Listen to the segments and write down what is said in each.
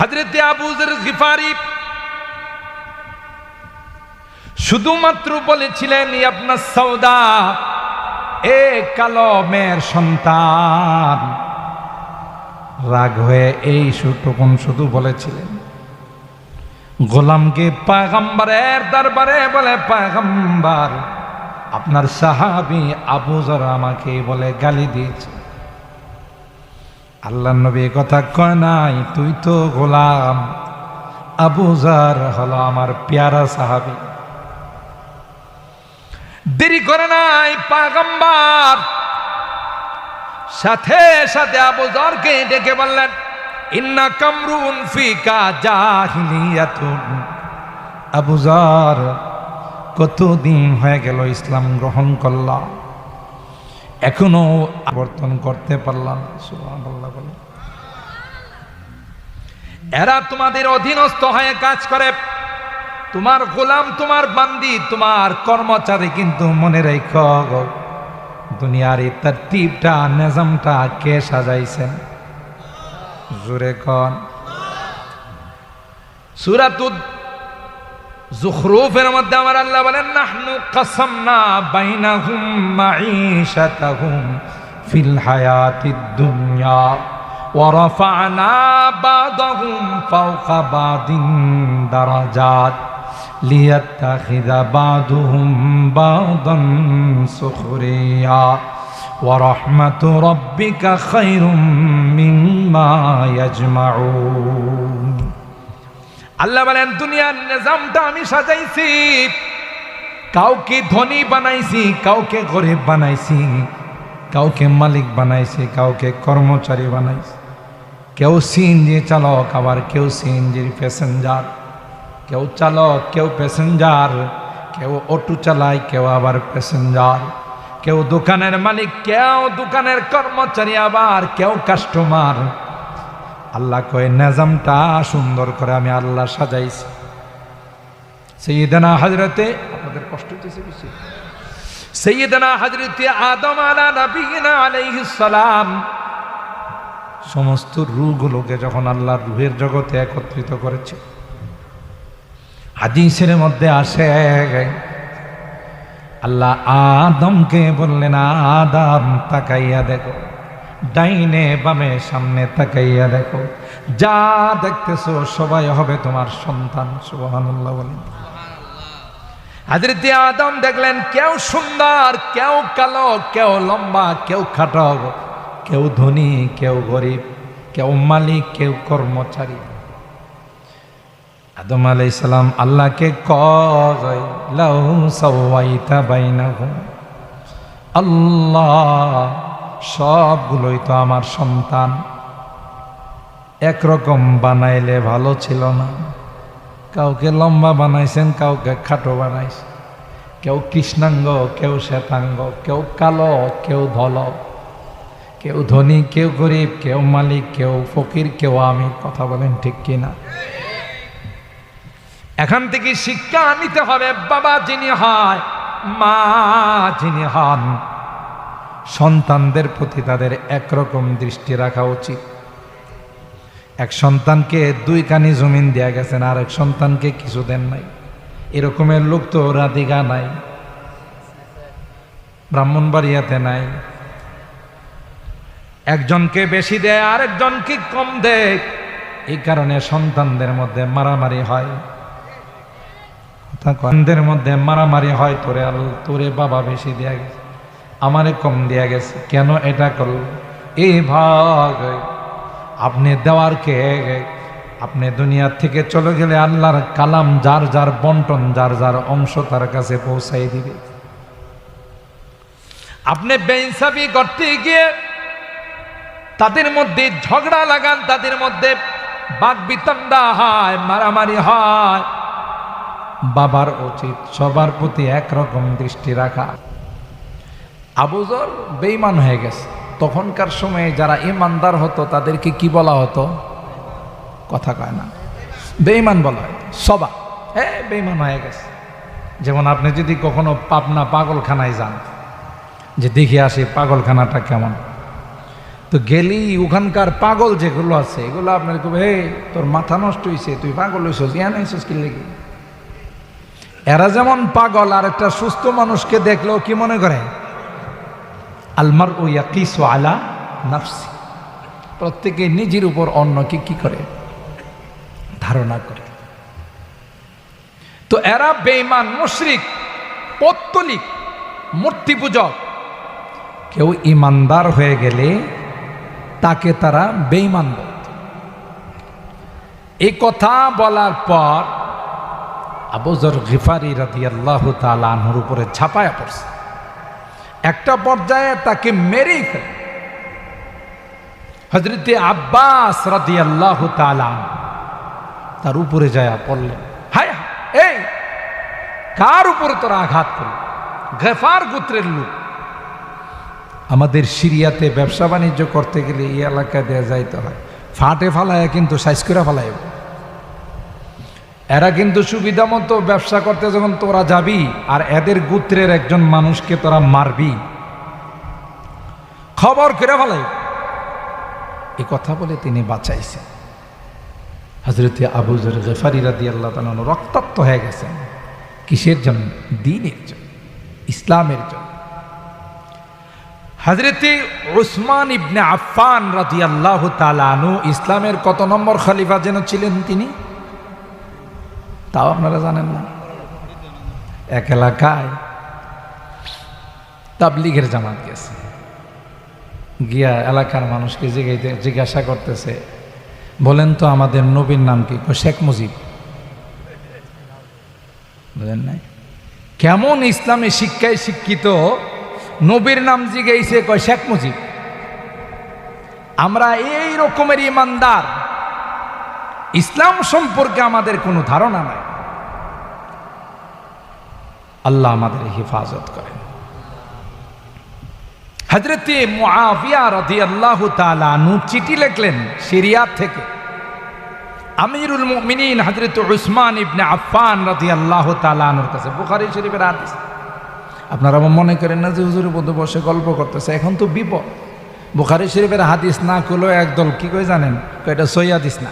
হযরত আবু যর গিফারি শুধুমাত্র বলেছিলেন ইবনা সাউদা, এ কালো মেয়ের সন্তান। রাগ হয়ে এই শুধু বলেছিলেন। গোলামকে পয়গম্বরের দরবারে বলে, পয়গম্বর, আপনার সাহাবী আবু যর আমাকে বলে গালি দিয়েছে। আল্লাহর নবী কথা কয় নাই, তুই তো গোলাম, আবু যর হলো আমার প্যারা সাহাবী। দেরি করে নাই পয়গম্বর সাথে সাথে আবু যরকে ডেকে বললেন, ইন্না কামরুন ফিকা জাহিলিয়াতুন। আবু যর, কতদিন হয়ে গেল ইসলাম গ্রহণ করলাম, এখনো আবর্তন করতে পারলাম। সুবহানাল্লাহ বলে। এরা তোমাদের অধীনস্থ হয়ে কাজ করে, তোমার গোলাম, তোমার বান্দি, তোমার কর্মচারী। কিন্তু মনে রেখো, দুনিয়ার এই তরতিবটা, নিজামটা কে সাজাইছেন? জোরে কোন। সূরাতুল যুখরুফের মধ্যে আমার আল্লাহ বলেন, নাহনু কাসামনা বাইনাহুম মাঈশাতাহুম ফিল হায়াতিদ দুনিয়া ওয়া রাফা'না বা'দাহুম ফাওকা বা'দিন দারাজাত লিয়াত্তাখিযা বা'দুহুম বা'দান সুখরিয়া ওয়া রাহমাতু রাব্বিকা খায়রুম মিম্মা ইয়াজমাউন। আল্লাহ বলেন, দুনিয়ার নিজামটা আমি সাজাইছি, কাউকে ধনী বানাইছি, কাউকে গরিব বানাইছি, কাউকে মালিক বানাইছি, কাউকে কর্মচারী বানাইছি। কেউ সিএনজি চালক, আবার কেউ সিএনজির প্যাসেঞ্জার, কেউ চালক, কেউ প্যাসেঞ্জার, কেউ অটো চালায়, কেউ আবার প্যাসেঞ্জার, কেউ দোকানের মালিক, কেউ দোকানের কর্মচারী, আবার কেউ কাস্টমার। আল্লাহ কয়, নিজামটা সুন্দর করে আমি আল্লাহ সাজাইছি। সাইয়্যিদানা হযরতে, আপনাদের কষ্ট হচ্ছে বেশি, সাইয়্যিদানা হযরতে আদম আলা নবিয়িনা আলাইহিস সালাম সমস্ত রূহগুলোকে যখন আল্লাহ রূহের জগতে একত্রিত করেছে, হাদিসের মধ্যে আসে, আল্লাহ আদমকে বললেন, আদম তাকাইয়া দেখো, ডাইনে বামে সামনে তাকাইয়া দেখো, যা দেখতেছো সবাই হবে তোমার সন্তান। সুবহানাল্লাহ বলেন। হযরত আদম দেখলেন, কেউ সুন্দর, কেউ কালো, কেউ লম্বা, কেউ খাটো, কেউ ধনী, কেউ গরিব, কেউ মালিক, কেউ কর্মচারী। আদম আলাইহিস সালাম আল্লাহকে কয়, লাউ সাওয়াইতা বাইনাহুম, আল্লাহ সবগুলোই তো আমার সন্তান, একরকম বানাইলে ভালো ছিল না? কাউকে লম্বা বানাইছেন, কাউকে খাটো বানাইছেন, কেউ কৃষ্ণাঙ্গ, কেউ শ্বেতাঙ্গ, কেউ কালো, কেউ ধল, কেউ ধনী, কেউ গরিব, কেউ মালিক, কেউ ফকির, কেউ আমি। কথা বলেন ঠিক কিনা? এখান থেকে শিক্ষা নিতে হবে, বাবা যিনি হয়, মা যিনি হন, সন্তানদের প্রতি তাদের একরকম দৃষ্টি রাখা উচিত। এক সন্তানকে 2 কানি জমিন দেয়া গেছেন, আর এক সন্তানকে কিছু দেন নাই। এরকমের লোক তো রাধিকা নাই, ব্রাহ্মণবাড়িয়াতে নাই। একজনকে বেশি দেয়, আরেকজনকে কম দেয়। এই কারণে সন্তানদের মধ্যে মারামারি হয়, সন্তানদের মধ্যে মারামারি হয়। তোরে বাবা বেশি দেয়া গেছে, আমারে কম দেয়া গেছে, কেন এটা করল? এই ভাগ আপনি দেওয়ার কে? আপনি দুনিয়া থেকে চলে গেলে আল্লাহর কালাম যার যার বন্টন, যার যার অংশ তার কাছে পৌঁছাই দিবে। আপনি বেইনসাফি করতে গিয়ে তাদের মধ্যে ঝগড়া লাগান, তাদের মধ্যে বাকবিতণ্ডা হয়, মারামারি হয়। বাবার উচিত সবার প্রতি একরকম দৃষ্টি রাখা। আবু যর বেঈমান হয়ে গেছে। তখনকার সময়ে যারা ইমানদার হতো তাদেরকে কি বলা হতো? কথা কয় না, বেঈমান বলা হয়। সবা বেঈমান হয়ে গেছে। যেমন আপনি যদি কখনো পাবনা পাগলখানায় যান, যে দেখে আসি পাগলখানাটা কেমন, তো গেলি ওখানকার পাগল যেগুলো আছে এগুলো আপনার খুব, হে তোর মাথা নষ্ট হয়েছে, তুই পাগল হয়েছিস, ইয়া নাইছিস কি লেগে। এরা যেমন পাগল, আর একটা সুস্থ মানুষকে দেখলেও কি মনে করে, আলমার ও ইয়াকিসু আলা নাফসি, প্রত্যেকে নিজের উপর অন্যকে কি করে ধারণা করে। তো এরা বেঈমান, মুশরিক, পৌত্তলিক, মূর্তি পূজক। কেউ ইমানদার হয়ে গেলে তাকে তারা বেঈমান বলত। এই কথা বলার পর আবু যর গিফারি রাদিয়াল্লাহু তাআলা আনহুর উপরে ঝাঁপায়া পড়ছে। একটা পর্যায়ে তাকে মেরেই ফেলে। হযরতে আব্বাস রাদিয়াল্লাহু তাআলা তার উপরে যায় পড়লেন, হায় এই কার উপরে তোরা আঘাত করল? গিফার গোত্রের লোক। আমাদের সিরিয়াতে ব্যবসা বাণিজ্য করতে গেলে এই এলাকা দেয়া যাইতে হয়, ফাটে ফালায় কিন্তু সাইজ করে ফালাইব। এরা কিন্তু সুবিধা মতো ব্যবসা করতে যখন তোরা যাবি আর এদের গোত্রের একজন মানুষকে তোরা মারবি, খবর করে ফেলাই। এই কথা বলে তিনি বাঁচাইছেন। হযরতে আবু যর গিফারি রাদিয়াল্লাহু তাআলা রক্তাক্ত হয়ে গেছেন। কিসের জন্য? দ্বীনের জন্য, ইসলামের জন্য। হযরতে উসমান ইবনে আফফান রাদিয়াল্লাহু তাআলা আনহু ইসলামের কত নম্বর খলিফা যেন ছিলেন তিনি? তাও আপনারা জানেন না। এক এলাকায় তাবলীগের জামাত গেছে, গিয়া এলাকার মানুষকে জিজ্ঞাসা করতেছে, বলেন তো আমাদের নবীর নাম কি? শেখ মুজিব। বুঝেন নাই? কেমন ইসলামী শিক্ষায় শিক্ষিত, নবীর নাম জিজ্ঞাসা কয় শেখ মুজিব। আমরা এই রকমের ইমানদার, ইসলাম সম্পর্কে আমাদের কোনো ধারণা নাই। আল্লাহ আমাদের হেফাজত করেন। হযরতে মুআবিয়া রাদিয়াল্লাহু তাআলা আনহু চিঠি লিখলেন সিরিয়া থেকে আমিরুল মুমিনিন হযরত উসমান ইবনে আফফান রাদিয়াল্লাহু তাআলা আনহুর কাছে। বুখারী শরীফের হাদিস। আপনারা মনে করেন না যে হুজুরের মধ্যে বসে গল্প করতেছে, এখন তো বিপদ। বুখারী শরীফের হাদিস না করলেও একদল কি কই জানেন, এটা সহিহ হাদিস না।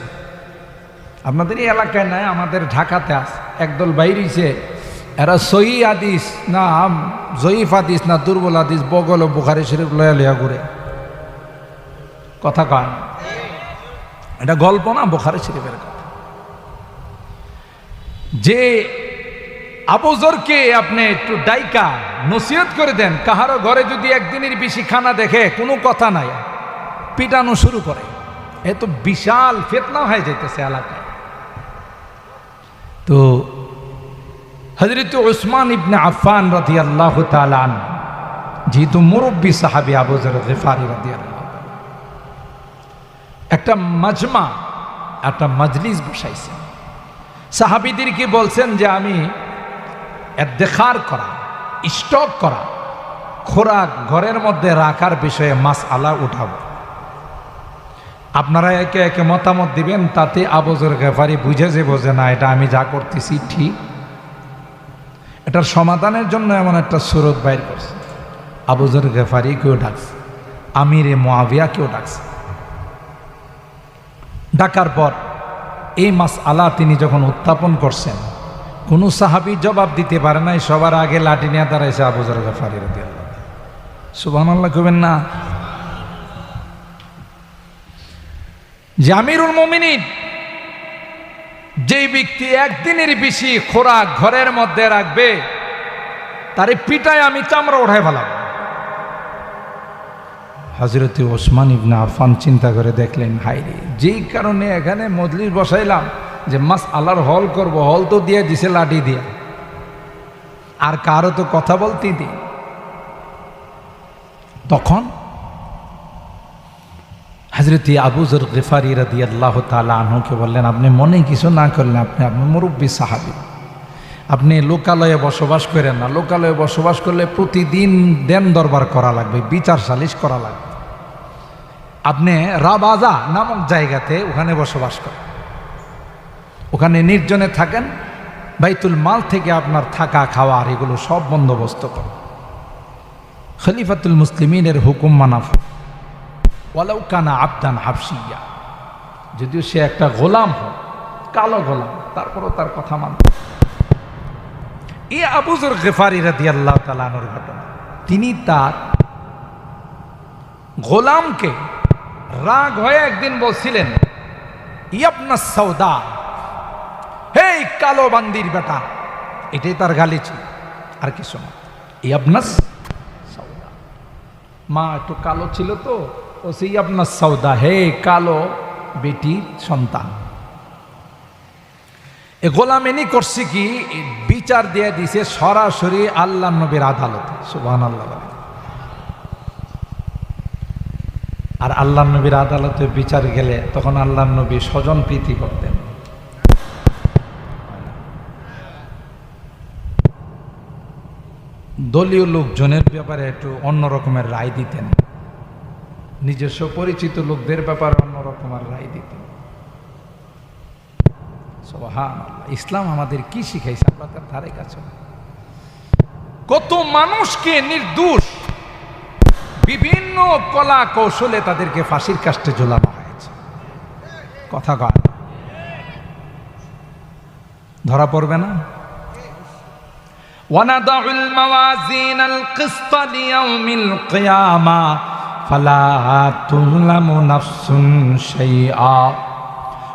আপনাদের এই এলাকায় নাই, আমাদের ঢাকাতে আছে একদল বাইরেছে, এরা সহিহ হাদিস না জয়ীফ হাদিস না দুর্বল হাদিস বগল বুখারী শরীফ লয়া লয়া ঘুরে। কথা কয়, এটা গল্প না, বুখারী শরীফের কথা। যে আবু যরকে আপনি একটু ডাইকা নসিহত করে দেন, কাহারও ঘরে যদি একদিনের বেশি খানা দেখে কোনো কথা নাই, পিটানো শুরু করে। এত বিশাল ফিতনা হয়ে যাইতেছে এলাকায়। তো হযরত উসমান ইবনে আফফান রাদিয়াল্লাহু তাআলা আনহু যেহেতু মুরব্বী সাহাবী আবু যর গিফারি রাদিয়াল্লাহু তাআলা, একটা মাজমা, একটা মজলিস বসাইছেন। সাহাবীদেরকে বলছেন যে আমি ইদ্তেখার করা, স্টক করা খোরাক ঘরের মধ্যে রাখার বিষয়ে মাসআলা উঠাবো। আপনারা একে একে মতামত দিবেন, তাতে আবু যর গিফারি বুঝে যাবে যে না, এটা আমি যা করতেছি ঠিক। এটার সমাধানের জন্য এমন একটা সুরত বাইর করছে। আবু যর গিফারি কেউ ডাকছে, আমিরে মুআবিয়াকেও ডাকছে। ডাকার পর এই মাসআলা তিনি যখন উত্থাপন করছেন, কোনো সাহাবী জবাব দিতে পারে নাই। সবার আগে লাঠি নিয়ে দাঁড়াইছে আবু যর গিফারি রাদিয়াল্লাহু তাআলা। সুবহানাল্লাহ কইবেন না? যে আমিরুল মুমিনিন, যেই ব্যক্তি একদিনের বেশি খোরাক ঘরের মধ্যে রাখবে তারে পিটায় আমি চামড়া উঠায় ফেলাম। হযরতে ওসমান ইবনে আফফান চিন্তা করে দেখলেন, হায়রে, যেই কারণে এখানে মজলিস বসাইলাম যে মাসআলার হল করব, হল তো দিয়ে দিছে লাঠি দিয়ে, আর কারো তো কথা বলতেই দিই। তখন হযরতে আবু যর গিফারি রাদিয়াল্লাহু তাআলা আনহুকে বললেন, আপনি মনে কিছু না করলেন, আপনি মুরব্বী সাহাবী, আপনি লোকালয়ে বসবাস করেন না। লোকালয়ে বসবাস করলে প্রতিদিন দেন দরবার করা লাগবে, বিচার সালিশ করা লাগবে। আপনি রাবাজা নামক জায়গাতে ওখানে বসবাস করেন, ওখানে নির্জনে থাকেন, বাইতুল মাল থেকে আপনার থাকা খাওয়া আর এগুলো সব বন্দোবস্ত করেন। খলিফাতুল মুসলিমিনের হুকুম মানা। ওয়ালাউ কানা আবদান হাবশিয়া, যদিও সে একটা গোলাম হয়, কালো গোলাম, তারপরও তার কথা মানত। এই আবু যর গিফারি রাদিয়াল্লাহু তাআলা আনহুর ঘটনা। তিনি তার গোলামকে রাগ হয়ে একদিন বলছিলেন, ইয়াবনা সাউদা, হে কালো বান্দির বেটা, এটাই তার গালি ছিল, আর কিছু না। ইয়াবনা সাউদা, মা একটু কালো ছিল তো, ও সেই ইয়াবনা সাউদা, হে কালো বেটির সন্তান। এ গোলামেনি করছে কি, বিচার দিয়ে দিছে সরাসরি আল্লাহ নবীর আদালতে। সুবহানাল্লাহ। আর আল্লাহ নবীর আদালতে বিচার গেলে তখন আল্লাহ নবী স্বজন প্রীতি করতেন। দলীয় লোকজনের ব্যাপারে একটু অন্য রকমের রায় দিতেন, নিজস্ব পরিচিত লোকদের ব্যাপারে অন্য রকমের রায় দিতেন। সুবহানাল্লাহ। ইসলাম আমাদের কি শিখাইছে আমরা তার ধারে কাছে। কত মানুষকে নির্দোষ বিভিন্ন কলা কৌশলে তাদেরকে ফাঁসির কাস্টে ঝোলানো হয়েছে। কথা কয় ধরা পড়বে না? ওয়ানাদাউল মাওয়াজিনাল কিসত লিয়াউমিল কিয়ামা ফালা তুযলামু নাফসুন শাইআ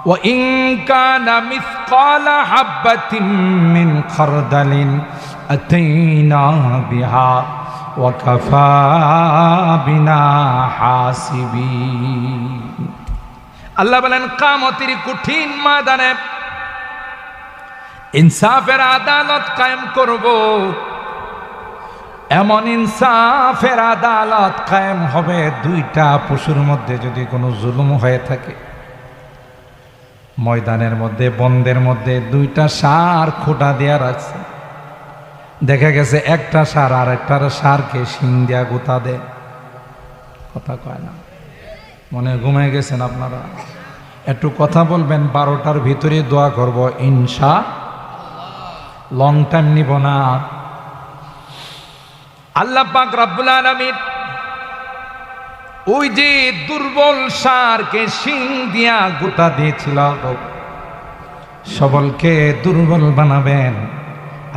ওয়া ইন কানা মিসকালা হাববাতিন মিন খারদালিন আতাইনা বিহা ওয়া কাফা বিনা হাসিবিন। আল্লাহ বলেন, কিয়ামতের কঠিন ময়দানে ইনসাফের আদালত কায়েম করব। এমন ইনসাফের আদালত কায়েম হবে, দুইটা পশুর মধ্যে যদি কোনো জুলুম হয়ে থাকে, ময়দানের মধ্যে বন্দের মধ্যে দুইটা ষাঁড় খোঁটা দেয়া রাখছে, দেখা গেছে একটা ষাঁড় আর একটার ষাঁড়কে শিং দিয়া গুতা দেয়। কথা কয় না? মনে ঘুমিয়ে গেছেন আপনারা? একটু কথা বলবেন, 12টার ভিতরে দোয়া করব ইনশা, লং টাইম নিব না। আল্লাহ পাক রব্বুল আলামিন ওই যে দুর্বল ষাঁড়কে শিং দিয়া গুতা দিয়েছিল, সবলকে দুর্বল বানাবেন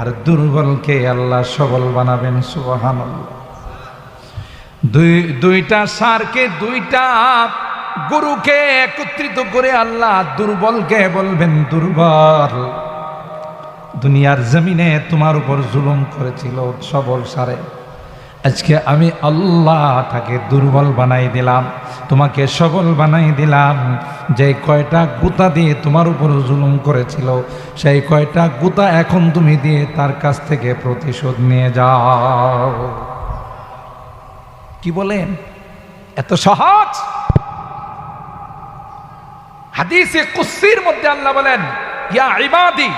আর দুর্বলকে আল্লাহ সবল বানাবেন। সুবহানাল্লাহ। দুইটা ষাঁড়কে, দুইটা গরুকে একত্রিত করে আল্লাহ দুর্বলকে বলবেন, দুর্বল, দুনিয়ার জমিনে তোমার উপর জুলুম করেছিল সবল ষাঁড়ে, আজকে আমি আল্লাহ তাকে দুর্বল বানাই দিলাম, তোমাকে সবল বানাই দিলাম। যে কয়টা গুতা দিয়ে তোমার উপর জুলুম করেছিল, সেই কয়টা গুতা এখন তুমি দিয়ে তার কাছ থেকে প্রতিশোধ নিয়ে যাও। কি বলেন? এত সহজ? হাদিসে কুদসির মধ্যে আল্লাহ বলেন, ইয়া ইবাদি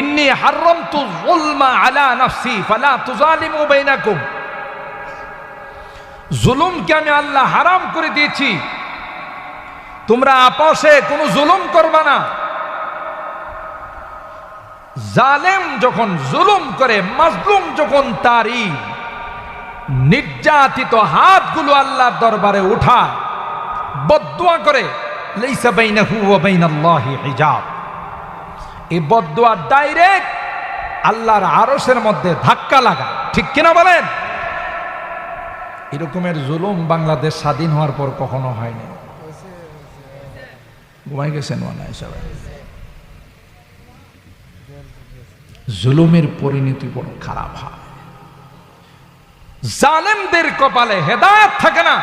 ইন্নী হারামতু যুলমা আলা নাফসি ফালা তুযালিমু বাইনাকুম। জুলুমকে আমি আল্লাহ হারাম করে দিয়েছি, তোমরা আপসে কোনো জুলুম করবা না। জালেম যখন জুলুম করে, মাজলুম যখন তারই নির্যাতিত হাতগুলো আল্লাহর দরবারে উঠায়, বদদুয়া করে, লাইসা বাইনাহু ওয়া বাইনাল্লাহি হিজাব, এই বদদুয়া ডাইরেক্ট আল্লাহর আরশের মধ্যে ধাক্কা লাগায়। ঠিক কিনা বলেন? এরকমের জুলুম বাংলাদেশ স্বাধীন হওয়ার পর কখনো হয়নি। ঘুমাই গেছেন মনে হয় সবাই। জুলুমের পরিণতি বড় খারাপ হয়। জালেমদের কপালে হেদায়েত থাকে না।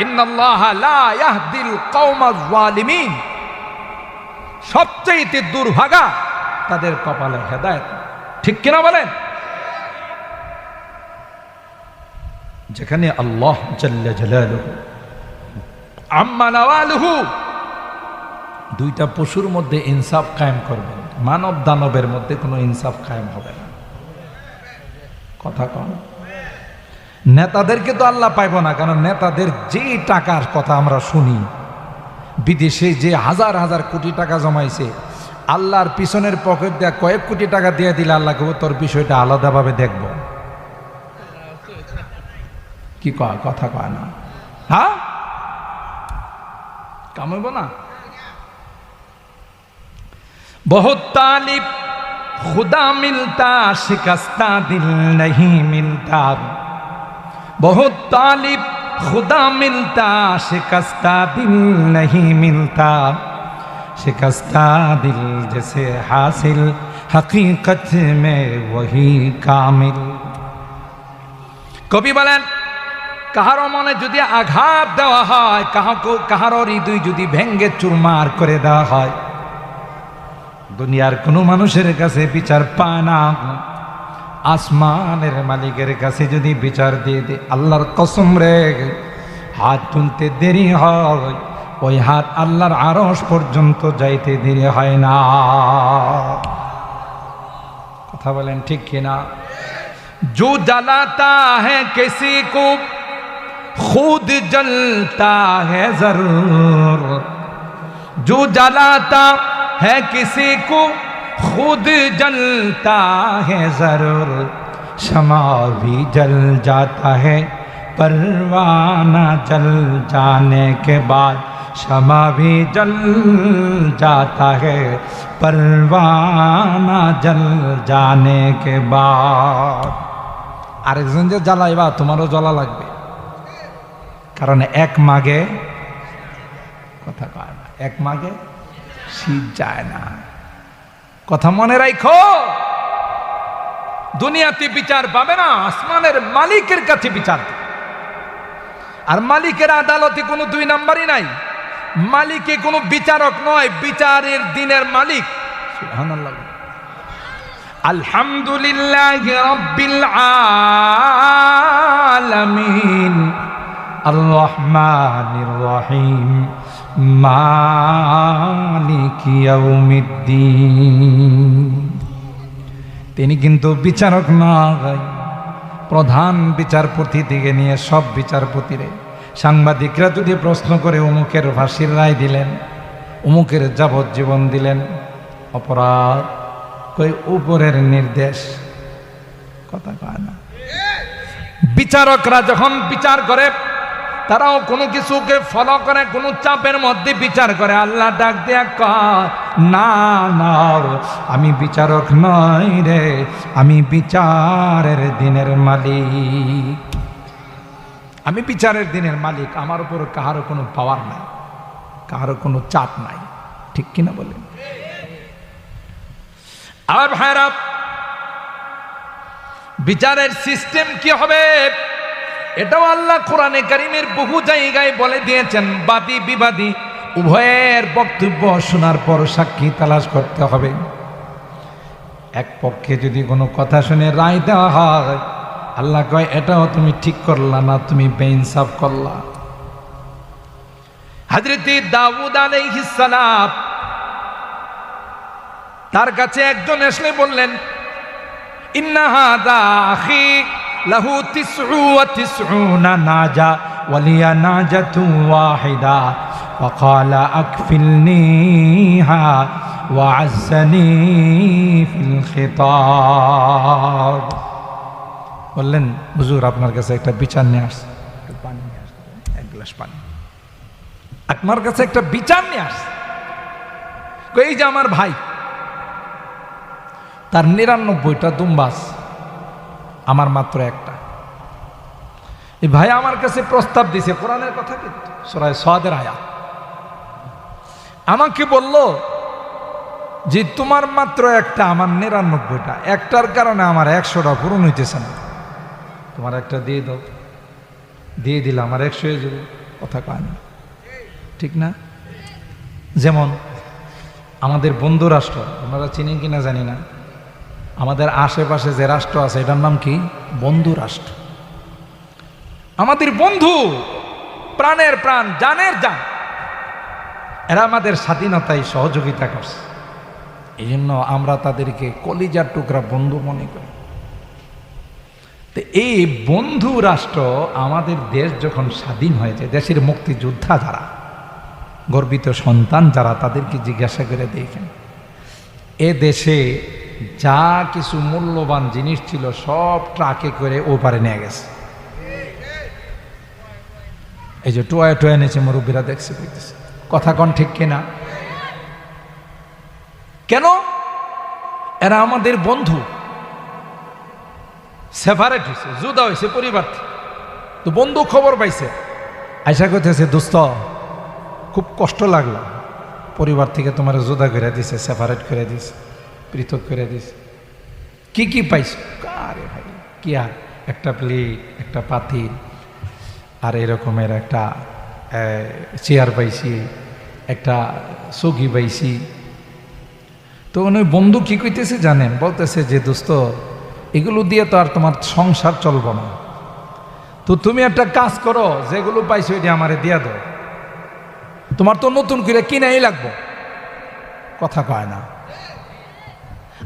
ইন্নাল্লাহা লা ইয়াহদিল কওমাজ যালিমিন। সবচেয়ে দুর্ভাগা তাদের কপালে হেদায়েত। ঠিক কিনা বলেন? যেখানে আল্লাহ জাল্লা জালালুহু আম্মা নাওয়ালুহু দুইটা পশুর মধ্যে ইনসাফ কায়েম করবেন, মানব দানবের মধ্যে কোনো ইনসাফ কায়েম হবে না। কথা কম। নেতাদেরকে তো আল্লাহ পাইব না, কারণ নেতাদের যে টাকার কথা আমরা শুনি, বিদেশে যে হাজার হাজার কোটি টাকা জমাইছে, আল্লাহর পিছনের পকেট দেয়া কয়েক কোটি টাকা দিয়ে দিলে আল্লাহকে তোর বিষয়টা আলাদাভাবে দেখব। কি কয়? কথা কয় না? হ্যাঁ, কামাইব না। বহুত তালিব খুদা মিলতা শিকস্তা দিল नहीं मिलता, बहुत तालिब खुदा मिलता शिकस्ता दिल नहीं मिलता, शिकस्ता दिल जैसे हासिल हकीकत में वही कामिल। কবি বলেন কাহারো মনে যদি আঘাত দেওয়া হয়, কাহারো হৃদয় যদি ভেঙ্গে চুরমার করে দেওয়া হয়, দুনিয়ার কোনো মানুষের কাছে বিচার পায় না, আসমানের মালিকের কাছে যদি বিচার দিয়ে দে, আল্লাহর কসম রে, হাত তুলতে দেরি হয়, ওই হাত আল্লাহর আরশ পর্যন্ত যাইতে দেরি হয় না। কথা বলেন ঠিক কিনা? जो जलाता है किसी को खुद जलता है जरूर, जो जलाता है किसी को खुद जलता है जरूर, शमा भी जल जाता है परवाना जल जाने के बाद, शमा भी जल जाता है परवाना जल जाने के बाद। আরেকজন যে জ্বালাইবা তোমারও জ্বলা লাগবে, কারণ এক মাগে, কথা কয় না, এক মাগে শীত যায় না। কথা মনে রাখো, দুনিয়াতে বিচার পাবে না, আসমানের মালিকের কাছে বিচার। আর মালিকের আদালতে কোনো দুই নাম্বারই নাই, মালিকে কোনো বিচারক নয়, বিচারের দিনের মালিক। সুবহানাল্লাহ। আলহামদুলিল্লাহ রাব্বিল আলামিন আর রহমানির রহিম মালিকি ইয়াউমিদ্দিন। তিনি কিন্তু বিচারক নয়, প্রধান বিচারপতি থেকে নিয়ে সব বিচারপতিরে। সাংবাদিকরা যদি প্রশ্ন করে অমুকের ফাঁসির রায় দিলেন, অমুকের যাবজ্জীবন দিলেন, অপরাধ কই উপরের নির্দেশ, কথা কয় না। বিচারকরা যখন বিচার করে, তারাও কোনো কিছুকে ফলো করে, কোনো চাপের মধ্যে বিচার করে। আল্লাহ ডাক দেয়া কয়, না না, আমি বিচারক নই রে, আমি বিচারের দিনের মালিক, আমি বিচারের দিনের মালিক। আমার উপর কাহারও কোনো পাওয়ার নাই, কাহারও কোনো চাপ নাই। ঠিক কিনা বলেন? আর ভাইরা, বিচারের সিস্টেম কি হবে এটাও আল্লাহ কোরআনে কারীমের বহু জায়গায় বলে দিয়েছেন। বাদী বিবাদী উভয়ের বক্তব্য শোনার পর সাক্ষী তালাশ করতে হবে। এক পক্ষে যদি কোনো কথা শুনে রায় দেওয়া হয়, আল্লাহ কয় এটাও তুমি ঠিক করলা না, তুমি বেইনসাফ করলা। হযরত দাউদ আলাইহিস সালাম, তার কাছে একজন এসে বললেন, ইন্না হাযা আখি লাহু 99 নাজা ওয়ালিয়া নাজাতু ওয়াহিদা ফাকালা আকফিলনিহা ওয়া'আজ্জানি ফিল খিতাব। বললেন, হুজুর আপনার কাছে একটা বিচার নিয়ে আসছে, একটু পানি নিয়ে আসতে, এক গ্লাস পানি। আপনার কাছে একটা বিচার নিয়ে আসছে। এই যে আমার ভাই, তার 99টা দুম্বাস, আমার মাত্র একটা। এই ভাই আমার কাছে প্রস্তাব দিছে, কোরআনের কথা কিন্তু, সূরা সাদের আয়াত। আমাকে বলল যে তোমার মাত্র একটা, আমার 99টা, একটার কারণে আমার 100টা পূরণ হইতেছে না, তোমার একটা দিয়ে দাও। দিয়ে দিলে আমার 100 হয়ে যাবে। কথা কয় না, ঠিক না? যেমন আমাদের বন্ধু রাষ্ট্র, আপনারা চিনেন কিনা জানি না, আমাদের আশেপাশে যে রাষ্ট্র আছে এটার নাম কি? বন্ধু রাষ্ট্র। আমাদের বন্ধু, প্রাণের প্রাণ, জানের জান, এরা আমাদের স্বাধীনতায় সহযোগিতা করছে। এই জন্য আমরা তাদেরকে কলিজার টুকরা বন্ধু মনে করি। তো এই বন্ধু রাষ্ট্র, আমাদের দেশ যখন স্বাধীন হয়েছে, দেশের মুক্তিযোদ্ধা যারা, গর্বিত সন্তান যারা, তাদেরকে জিজ্ঞাসা করে দেখেন, এ দেশে যা কিছু মূল্যবান জিনিস ছিল সব ট্রাকে করে ওপারে নিয়ে গেছে। এই যে টোয়া টোয়া নিয়েছে, মুরব্বীরা দেখছে, বলতেছে কথা কন ঠিক কিনা? কেন? এরা আমাদের বন্ধু, সেপারেট হয়েছে, জুদা হয়েছে পরিবার থেকে। তো বন্ধু খবর পাইছে, আয়সা করতেছে, দোস্ত খুব কষ্ট লাগলো, পরিবার থেকে তোমার জুদা করে দিছে, সেপারেট করে দিছে, পৃথক করে দিছে। কি কি পাইছো? আরে ভাই কি আর, একটা প্লেট, একটা পাতিল, আর এরকমের একটা চেয়ার পাইছি, একটা চৌকি পাইছি। তো ওই বন্ধু কি কইতেছে জানেন? বলতেছে যে দোস্ত এগুলো দিয়ে তো আর তোমার সংসার চলবো না, তো তুমি একটা কাজ করো, যেগুলো পাইছো এটা আমারে দিয়া দাও, তোমার তো নতুন করে কিনাই লাগবো। কথা কয় না।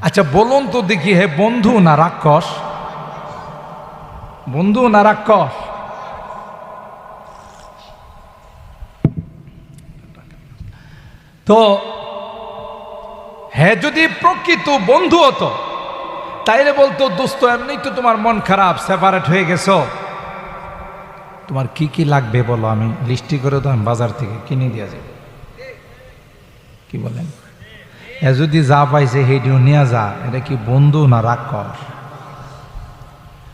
আচ্ছা বলুন তো দেখি, হে বন্ধু না রাক্ষস? বন্ধু না রাক্ষস? তো হ্যাঁ, যদি প্রকৃত বন্ধু হতো তাইলে বলতো দোস্ত এমনি তো তোমার মন খারাপ, সেপারেট হয়ে গেছো, তোমার কি কি লাগবে বলো, আমি লিস্টি করে তো আমি বাজার থেকে কিনে দিয়ে যাবো। কি বলেন? এ যদি যা পাইছে সেইটিও নিয়ে যা, এটা কি বন্ধু না রাক্ষস?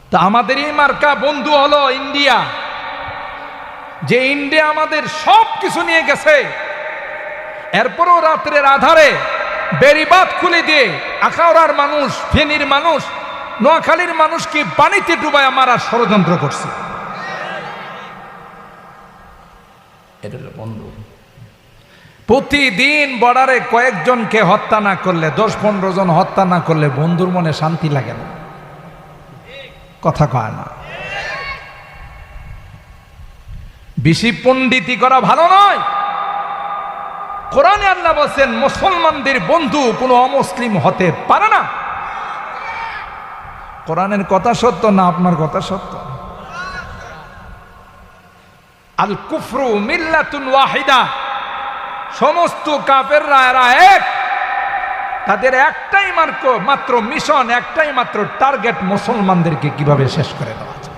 তা আমাদের এই মার্কা বন্ধু হলো ইন্ডিয়া, যে ইন্ডিয়া আমাদের সব কিছু নিয়ে গেছে, এরপরও রাত্রের আধারে বেড়িবাঁধ খুলে দিয়ে আখাউড়ার মানুষ, ফেনীর মানুষ, নোয়াখালীর মানুষকে পানিতে ডুবায় মারার ষড়যন্ত্র করছে। এটা হলো বন্ধু। প্রতিদিন বর্ডারে কয়েকজনকে হত্যা না করলে, 10-15 জন হত্যা না করলে বন্ধুর মনে শান্তি লাগে না। কথা কয় না। বেশি পণ্ডিতি করা ভালো নয়। কোরআনে আল্লাহ বলেন মুসলমানদের বন্ধু কোনো অমুসলিম হতে পারে না। কোরআনের কথা সত্য না আপনার কথা সত্য? আল কুফরু মিল্লাতুন ওয়াহিদা, সমস্ত কাফেররা এরা এক, তাদের একটাই মাত্র মিশন, একটাই মাত্র টার্গেট, মুসলমানদেরকে কিভাবে শেষ করে দেওয়া যায়।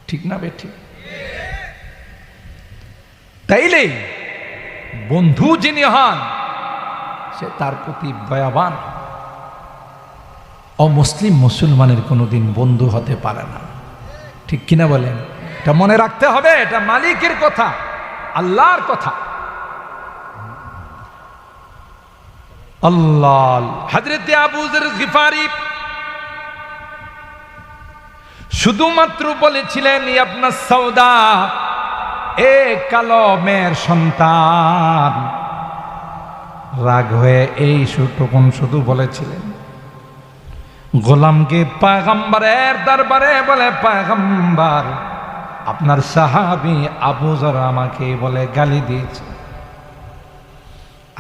ঠিক না বেঠিক? তাইলে বন্ধু যিনি হন সে তার প্রতি দয়াবান। অমুসলিম মুসলমানের কোনোদিন বন্ধু হতে পারে না। ঠিক কিনা বলেন? এটা মনে রাখতে হবে, এটা মালিকের কথা, আল্লাহর কথা। আল্লাহ হযরতে আবু যর গিফারি শুধুমাত্র বলেছিলেন ইবনে সাউদা, এ কালো মেয়ের সন্তান, রাগ হয়ে এই সুটুকুন শুধু বলেছিলেন। গোলামকে পয়গম্বরের দরবারে বলে, পয়গম্বর আপনার সাহাবী আবু যর আমাকে বলে গালি দিয়েছে।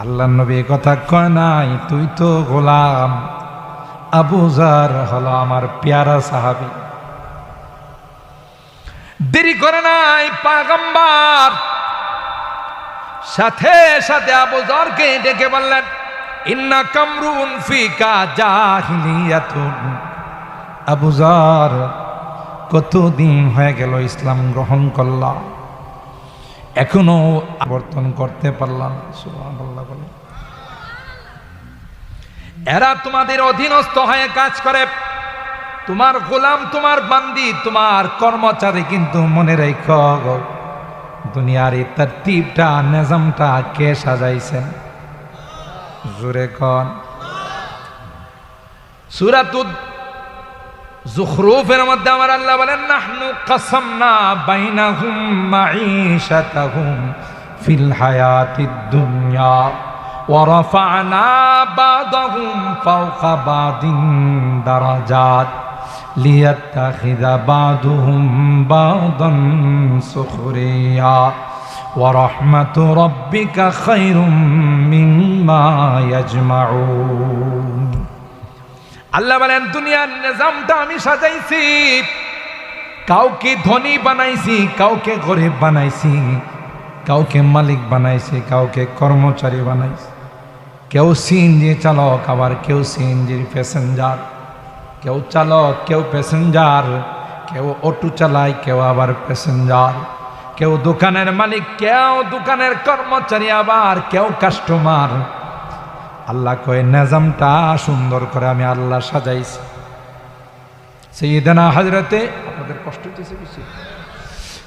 আল্লাহর নবী কথা কয় নাই, তুই তো গোলাম, আবু যর হলো আমার প্যারা সাহাবী। দেরি করে নাই পয়গম্বর সাথে সাথে আবু যরকে ডেকে বললেন, ইন্না কামরুন ফিকা জাহিলিয়াতুন। আবু যর কতদিন হয়ে গেল ইসলাম গ্রহণ করলাম, এখনো আবর্তন করতে পারলাম। সুবহানাল্লাহ বলে। এরা তোমাদের অধীনস্থ হয়ে কাজ করে, তোমার গোলাম, তোমার বান্দি, তোমার কর্মচারী। কিন্তু মনে রেখো, দুনিয়ার এই তরতিবটা, নিজামটা কে সাজাইছেন? জোরে কোন? সূরাতুল যুখরুফের মধ্যে আমার আল্লাহ বলেন, নাহনু কাসামনা বাইনাহুম মাঈশাতাহুম ফিল হায়াতিদ দুনিয়া ওয়া রাফা'না বা'দাহুম ফাওকা বা'দিন দারাজাত লিয়াত্তাখিযা বা'দুহুম বা'দান সুখরিয়া ওয়া রাহমাতু রাব্বিকা খায়রুম মিম্মা ইয়াজমাউন। আল্লাহ বলেন, দুনিয়ার নিজামটা আমি সাজাইছি, কাউকে ধনী বানাইছি, কাউকে গরিব বানাইছি, কাউকে মালিক বানাইছি, কাউকে কর্মচারী বানাইছি। কেউ সিএনজি চালক, আবার কেউ সিএনজির প্যাসেঞ্জার, কেউ চালক, কেউ প্যাসেঞ্জার, কেউ অটো চালায়, কেউ আবার প্যাসেঞ্জার, কেউ দোকানের মালিক, কেউ দোকানের কর্মচারী, আবার কেউ কাস্টমার। আল্লাহ কয় নিজামটা সুন্দর করে আমি আল্লাহ সাজাইছি। সাইয়্যিদানা হযরতে, আপনাদের কষ্ট হইতেছে বেশি,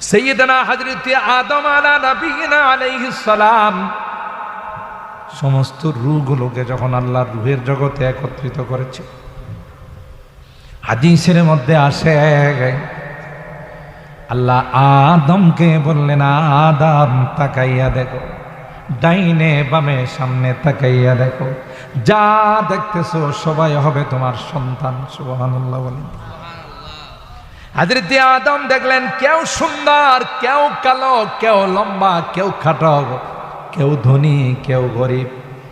সাইয়্যিদানা হযরতে আদম আলা নবিয়িনা আলাইহিস সালাম সমস্ত রূহগুলোকে যখন আল্লাহ রূহের জগতে একত্রিত করেছে, হাদিসের মধ্যে আসে আল্লাহ আদমকে বললেন, আদম তাকাইয়া দেখো, ডাইনে বামে সামনে তাকাইয়া দেখো, যা দেখতেছো সবাই হবে তোমার সন্তান। সুবহানাল্লাহ বলেন। হযরত আদম দেখলেন কেউ সুন্দর, কেউ কালো, কেউ লম্বা, কেউ খাটো, কেউ ধনী, কেউ গরিব,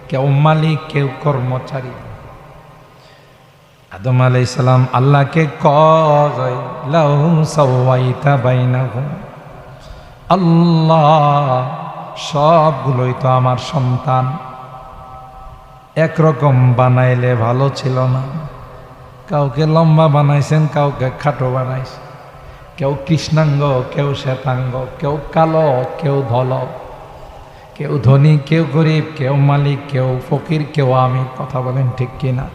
কেউ মালিক, কেউ কর্মচারী। আদম আলাইহিস সালাম আল্লাহকে কয়, লাউ সাওয়াইতা বাইনাহুম, আল্লাহ সবগুলোই তো আমার সন্তান, একরকম বানাইলে ভালো ছিল না? কাউকে লম্বা বানাইছেন, কাউকে খাটো বানাইছেন, কেউ কৃষ্ণাঙ্গ, কেউ শ্বেতাঙ্গ, কেউ কালো, কেউ ধল, কেউ ধনী, কেউ গরিব, কেউ মালিক, কেউ ফকির, কেউ আমি। কথা বলেন ঠিক কিনা?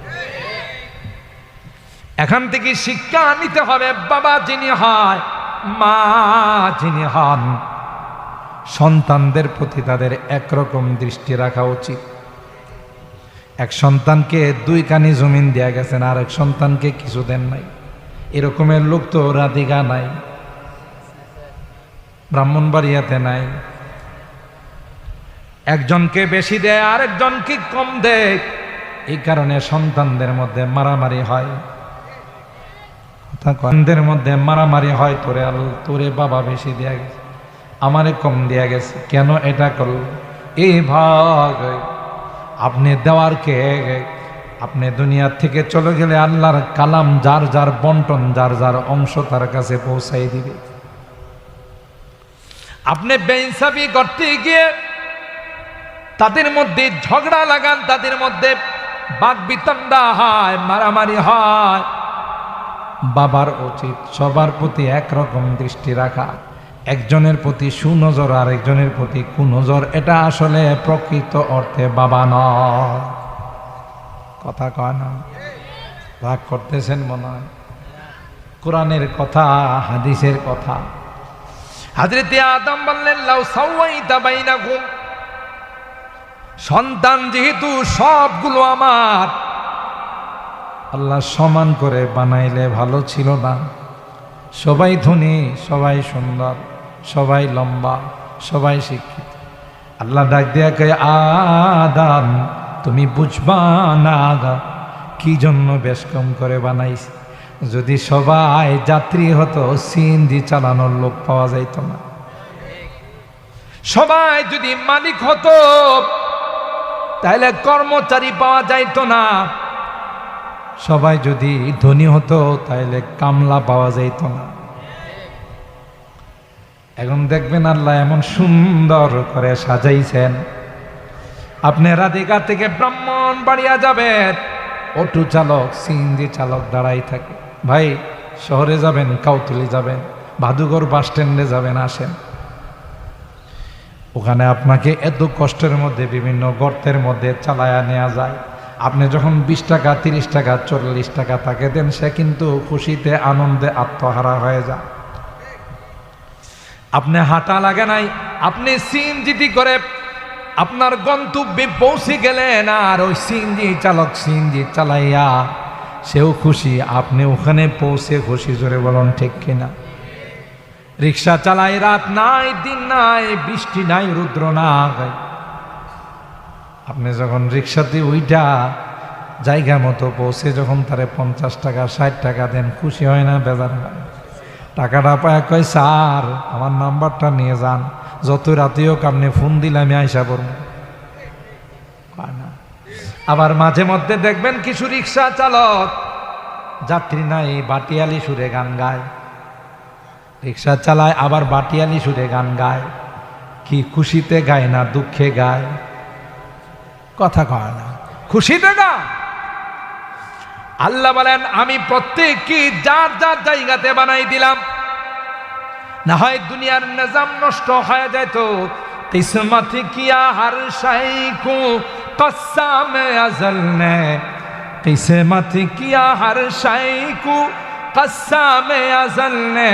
এখান থেকে শিক্ষা নিতে হবে, বাবা যিনি হয়, মা যিনি হন, সন্তানদের প্রতি তাদের একরকম দৃষ্টি রাখা উচিত। এক সন্তানকে 2 কানি জমিন দেয়া গেছেন, আর এক সন্তানকে কিছু দেন নাই। এরকমের লোক তো রাধিকা নাই, ব্রাহ্মণবাড়িয়াতে নাই। একজনকে বেশি দেয়, আরেকজনকে কম দেয়। এই কারণে সন্তানদের মধ্যে মারামারি হয়, সন্তানদের মধ্যে মারামারি হয়। তোরে বাবা বেশি দেয়া গেছে, আমারে কম দেয়া গেছে, কেন এটা করল? এই ভাগ আপনি দেওয়ার কে? আপনি দুনিয়ার থেকে চলে গেলে আল্লাহর কালাম যার যার বন্টন, যার যার অংশ তার কাছে পৌঁছাই দিবে। আপনি বেইনসাফি করতে গিয়ে তাদের মধ্যে ঝগড়া লাগান, তাদের মধ্যে বাকবিতণ্ডা হয়, মারামারি হয়। বাবার উচিত সবার প্রতি একরকম দৃষ্টি রাখা, একজনের প্রতি সুনজর আর একজনের প্রতি কুনজর। এটা আসলে প্রকৃত অর্থে বাবা নয়। কথা কয় না? রাগ করতেছেন মনে হয়? কোরআনের কথা, হাদিসের কথা। হযরত আদম বললেন, লাউ সাওয়াইতা বাইনাকুম, সন্তান যেহেতু সবগুলো আমার, আল্লাহ সমান করে বানাইলে ভালো ছিল না? সবাই ধনী, সবাই সুন্দর, সবাই লম্বা, সবাই শিক্ষিত। আল্লাহ ডাক দিয়া কয়, আদম তুমি বুঝবা না কি জন্য বেশ কম করে বানাইছি। যদি সবাই যাত্রী হতো, সিএনজি চালানোর লোক পাওয়া যাইত না। সবাই যদি মালিক হতো, তাহলে কর্মচারী পাওয়া যাইত না। সবাই যদি ধনী হতো, তাহলে কামলা পাওয়া যাইত না। এখন দেখবেন আল্লাহ এমন সুন্দর করে সাজাইছেন, আপনি রাধিকা থেকে ব্রাহ্মণবাড়িয়া যাবেন, অটো চালক, সিএনজি চালক দাঁড়াই থাকে। ভাই শহরে যাবেন, কাউতুলি যাবেন, ভাদুঘর বাস স্ট্যান্ডে যাবেন, আসেন। ওখানে আপনাকে এত কষ্টের মধ্যে বিভিন্ন গর্তের মধ্যে চালায়া নেওয়া যায়। আপনি যখন 20 টাকা, 30 টাকা, 40 টাকা তাকে দেন, সে কিন্তু খুশিতে আনন্দে আত্মহারা হয়ে যায়। আপনি হাঁটা লাগে নাই, আপনি সিএনজি করে আপনার গন্তব্যে পৌঁছে গেলেন, আর ওই সিএনজি চালক সিএনজি চালাইয়া সেও খুশি, আপনি ওখানে পৌঁছে খুশি। জোরে বলুন ঠিক কিনা? রিক্সা চালাই, রাত নাই, দিন নাই, বৃষ্টি নাই, রুদ্র নাই, আপনি যখন রিক্সাতে ওইটা জায়গা মতো পৌঁছে যখন তারে 50 টাকা 60 টাকা দেন, খুশি হয় না বেজার হয়? টাকাটা পায় কয়, স্যার আমার নাম্বারটা নিয়ে যান, যত রাতে হোক আপনি ফোন দিলে আমি আইসা পড়ব। আবার মাঝে মধ্যে দেখবেন কিছু রিক্সা চালক যাত্রী নাই, বাটিয়ালি সুরে গান গায়। রিক্সা চালায়, আবার বাটিয়ালি সুরে গান গায়। কি খুশিতে গায় না দুঃখে গায়? কথা কয় না, খুশিতে গায়। আল্লাহ বলেন, আমি প্রত্যেককে যার যার জায়গাতে বানাই দিলাম। না হয় দুনিয়ার নিজাম নষ্ট হয়ে যেত। কিসমত কিয়া হর শাই কো কসম আজল নে, किस्मत किया हर शाय को कस्म अज़ल ने,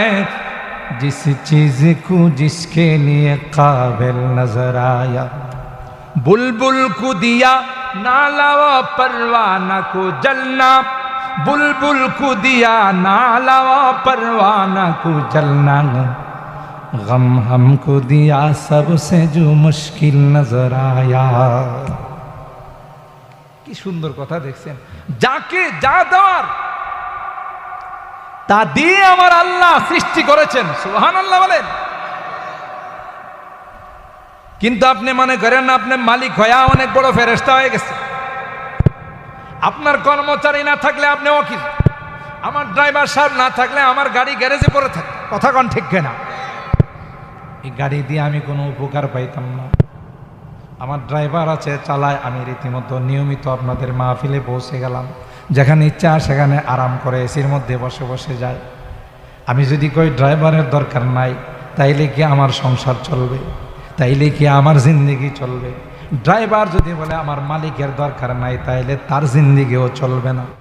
जिस चीज को जिसके लिए काबिल नजर आया। बुलबुल को दिया नाला व परवाना को जलना, बुलबुल को दिया नाला व परवाना को जलना, गम हमको दिया सबसे जो मुश्किल नजर आया। কি সুন্দর কথা দেখছেন, যাকে যা দেওয়ার তা দিয়ে আমার আল্লাহ সৃষ্টি করেছেন, সুবহানাল্লাহ বলেন। কিন্তু আপনি মনে করেন আপনি মালিক হয়ে অনেক বড় ফেরেশতা হয়ে গেছে। আপনার কর্মচারী না থাকলে আপনি ওকিল, আমার ড্রাইভার সাহেব না থাকলে আমার গাড়ি গ্যারেজে পড়ে থাকে। কথা কোন ঠিক কিনা? এই গাড়ি দিয়ে আমি কোনো উপকার পাইতাম না। আমার ড্রাইভার আছে, চালায়, আমি রীতিমতো নিয়মিত আপনাদের মাহফিলে পৌঁছে গেলাম, যেখানে ইচ্ছা সেখানে আরাম করে এসির মধ্যে বসে বসে যায়। আমি যদি কই ড্রাইভারের দরকার নাই, তাইলে কি আমার সংসার চলবে? তাইলে কি আমার জিন্দেগি চলবে? ড্রাইভার যদি বলে আমার মালিকের দরকার নাই, তাইলে তার জিন্দেগিও চলবে না।